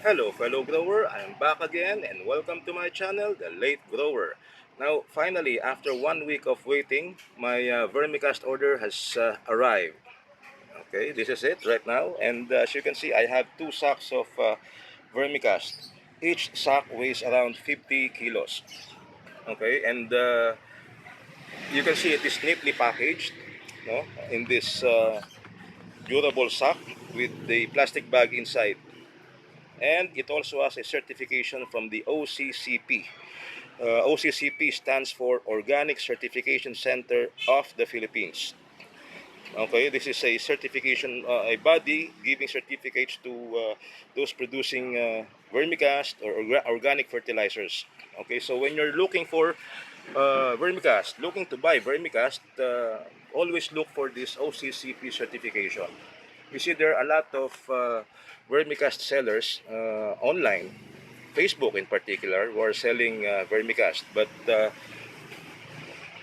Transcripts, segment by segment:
Hello fellow grower, I am back again and welcome to my channel, The Late Grower. Now finally, after 1 week of waiting, my Vermicast order has arrived. Okay, this is it right now, and as you can see I have 2 sacks of Vermicast. Each sack weighs around 50 kilos. Okay, and you can see it is neatly packaged, no, in this durable sack with the plastic bag inside. And it also has a certification from the OCCP. OCCP stands for Organic Certification Center of the Philippines. Okay, this is a certification, a body giving certificates to those producing vermicast or organic fertilizers. Okay, so when you're looking for vermicast, looking to buy vermicast, always look for this OCCP certification. You see, there are a lot of vermicast sellers online, Facebook in particular, who are selling vermicast. But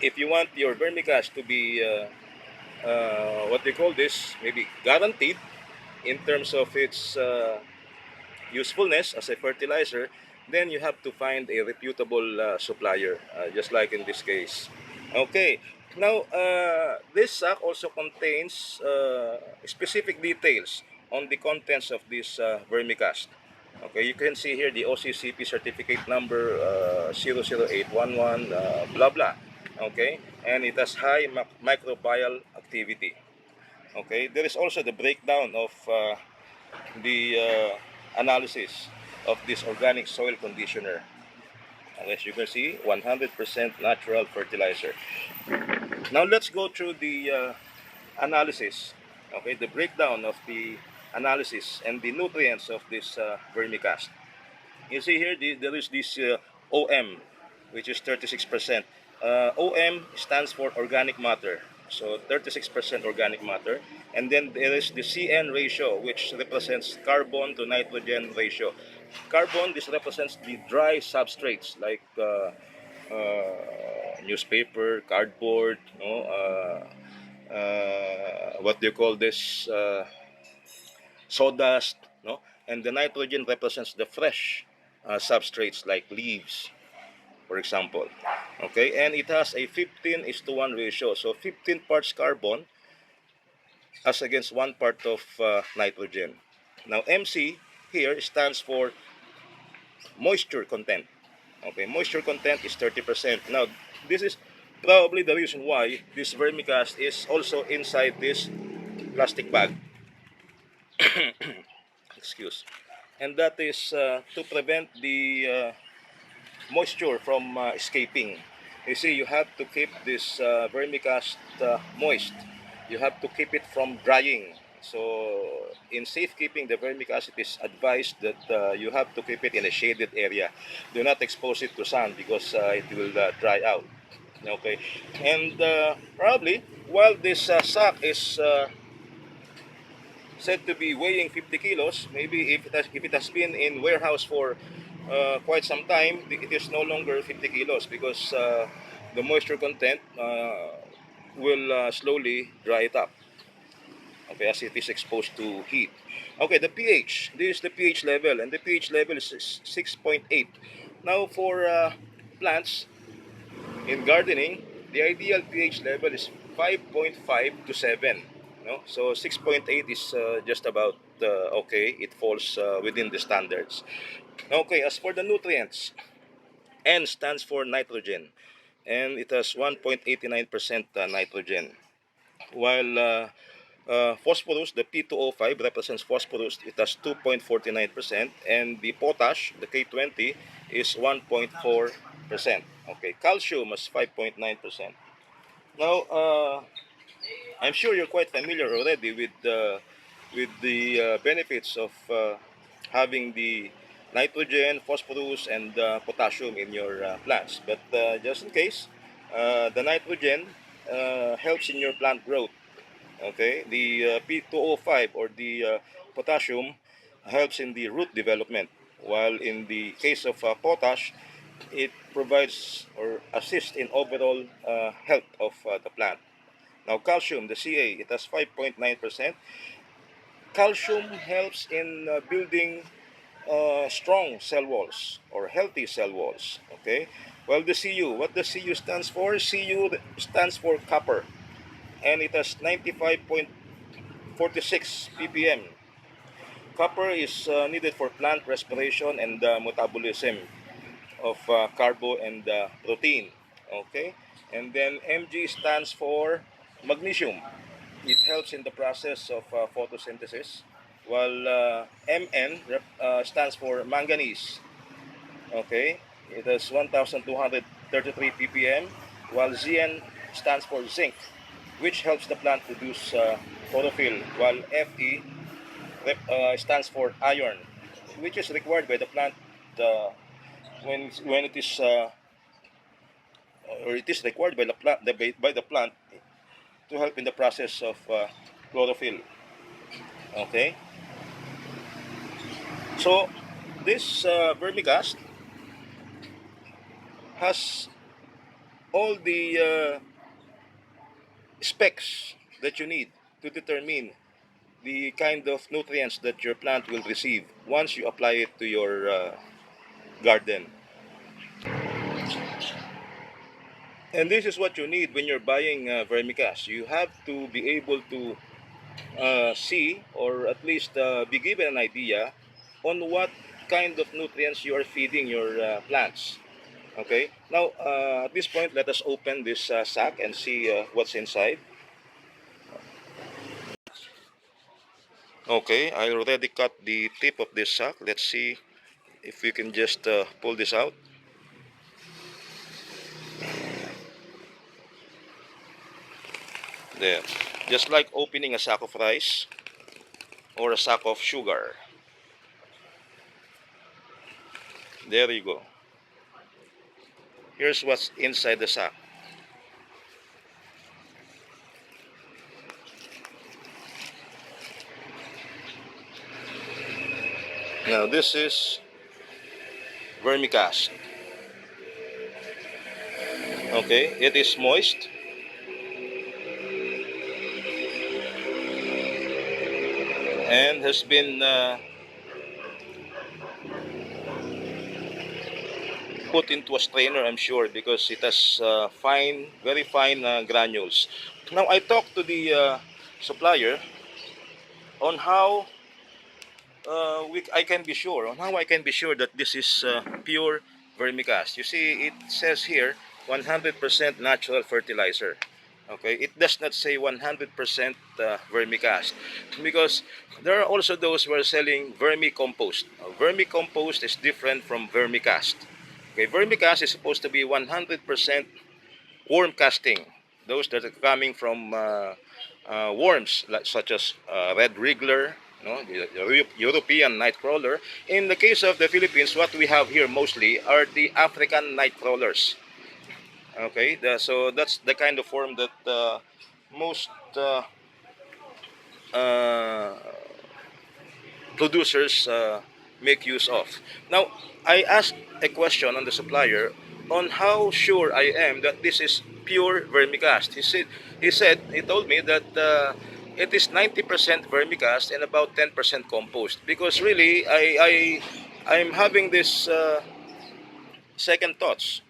if you want your vermicast to be what they call this, maybe guaranteed in terms of its usefulness as a fertilizer, then you have to find a reputable supplier, just like in this case. Okay, now this sack also contains specific details on the contents of this vermicast. Okay, you can see here the OCCP certificate number 00811, blah blah. Okay, and it has high microbial activity. Okay, there is also the breakdown of the analysis of this organic soil conditioner. As you can see, 100% natural fertilizer. Now let's go through the analysis, okay, the breakdown of the analysis and the nutrients of this vermicast. You see here, there is this OM, which is 36%. OM stands for organic matter, so 36% organic matter. And then there is the CN ratio, which represents carbon to nitrogen ratio. Carbon, this represents the dry substrates like newspaper, cardboard, what do you call this? Sawdust, no? And the nitrogen represents the fresh substrates like leaves, for example. Okay, and it has a 15:1 ratio. So 15 parts carbon as against 1 part of nitrogen. Now MC here stands for moisture content. Okay, moisture content is 30%. Now this is probably the reason why this vermicast is also inside this plastic bag. Excuse. And that is to prevent the moisture from escaping. You see, you have to keep this vermicast moist. You have to keep it from drying. So, in safekeeping the vermicast, it is advised that you have to keep it in a shaded area. Do not expose it to sun because it will dry out. Okay, and probably while this sack is said to be weighing 50 kilos, maybe if it has been in warehouse for quite some time, it is no longer 50 kilos because the moisture content will slowly dry it up, okay, as it is exposed to heat. Okay, the pH, this is the pH level, and the pH level is 6.8. Now for plants in gardening, the ideal pH level is 5.5 to 7. No? So 6.8 is just about okay. It falls within the standards. Okay, as for the nutrients, N stands for nitrogen, and it has 1.89% nitrogen. While phosphorus, the P2O5 represents phosphorus, it has 2.49%, and the potash, the K20, is 1.4%. Okay, calcium is 5.9%. Now, I'm sure you're quite familiar already with the benefits of having the nitrogen, phosphorus, and potassium in your plants. But just in case, the nitrogen helps in your plant growth. Okay, the P2O5 or the potassium helps in the root development, while in the case of potash, it provides or assists in overall health of the plant. Now, calcium, the Ca, it has 5.9%. Calcium helps in building strong cell walls or healthy cell walls. Okay. Well, the Cu, what the Cu stands for? Cu stands for copper, and it has 95.46 ppm. Copper is needed for plant respiration and metabolism of carbo and protein. Okay, and then Mg stands for magnesium. It helps in the process of photosynthesis, while stands for manganese. Okay, it has 1,233 ppm, while Zn stands for zinc, which helps the plant produce chlorophyll, while Fe stands for iron, which is required by the plant uh, when it is or it is required by the plant by the plant to help in the process of chlorophyll. Okay, so this vermicast has all the specs that you need to determine the kind of nutrients that your plant will receive once you apply it to your garden. And this is what you need when you're buying vermicast. You have to be able to see or at least be given an idea on what kind of nutrients you are feeding your plants. Okay. Now, at this point, let us open this sack and see what's inside. Okay, I already cut the tip of this sack. Let's see if we can just pull this out. There. Just like opening a sack of rice or a sack of sugar. There you go. Here's what's inside the sack. Now this is vermicast. Okay, it is moist and has been put into a strainer, I'm sure, because it has fine, very fine granules. Now I talked to the supplier on how I can be sure that this is pure vermicast. You see, it says here 100% natural fertilizer. Okay, it does not say 100% vermicast, because there are also those who are selling vermicompost. Vermicompost is different from vermicast. Okay, vermicast is supposed to be 100% worm casting. Those that are coming from worms like, such as red wriggler, the European nightcrawler. In the case of the Philippines, what we have here mostly are the African nightcrawlers. Okay, so that's the kind of worm that most uh, producers make use of. Now, I asked a question on the supplier on how sure I am that this is pure vermicast. He told me that it is 90% vermicast and about 10% compost. Because really, I'm having this second thoughts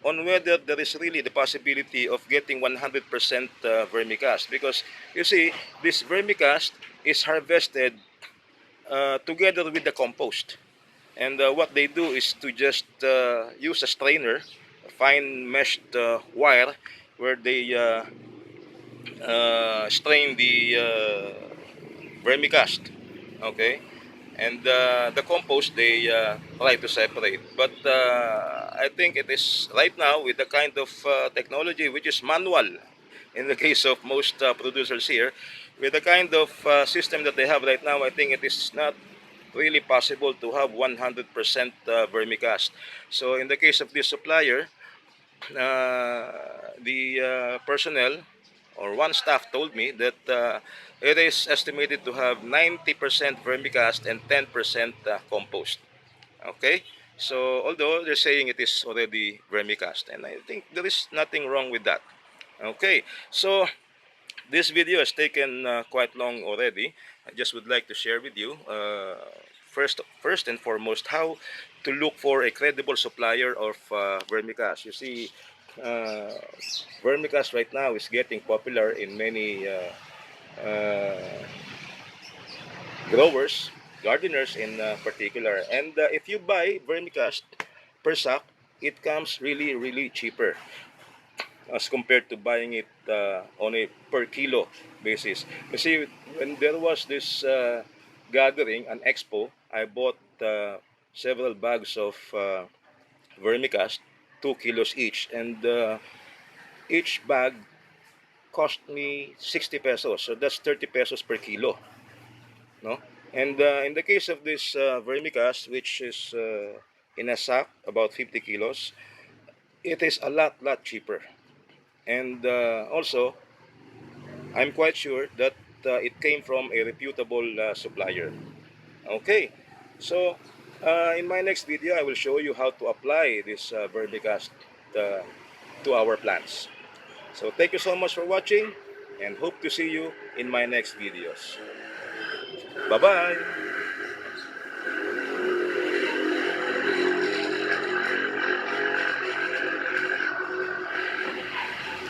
on whether there is really the possibility of getting 100% vermicast. Because you see, this vermicast is harvested together with the compost. And what they do is to just use a strainer, a fine meshed wire, where they strain the vermicast. Okay, and the compost they try to separate. But I think it is right now with the kind of technology which is manual in the case of most producers here, with the kind of system that they have right now, I think it is not really possible to have 100% vermicast. So in the case of this supplier, the personnel or one staff told me that it is estimated to have 90% vermicast and 10% compost. Okay, so although they're saying it is already vermicast, and I think there is nothing wrong with that. Okay, so this video has taken quite long already. I just would like to share with you first and foremost, how to look for a credible supplier of vermicast. You see, uh, vermicast right now is getting popular in many growers, gardeners in particular. And if you buy vermicast per sack, it comes really cheaper as compared to buying it on a per kilo basis. You see, when there was this gathering, an expo, I bought several bags of vermicast, 2 kilos each, and each bag cost me 60 pesos. So that's 30 pesos per kilo. No? And in the case of this vermicast, which is in a sack, about 50 kilos, it is a lot cheaper. And also, I'm quite sure that it came from a reputable supplier. Okay, so in my next video, I will show you how to apply this vermicast uh, to our plants. So thank you so much for watching and hope to see you in my next videos. Bye-bye!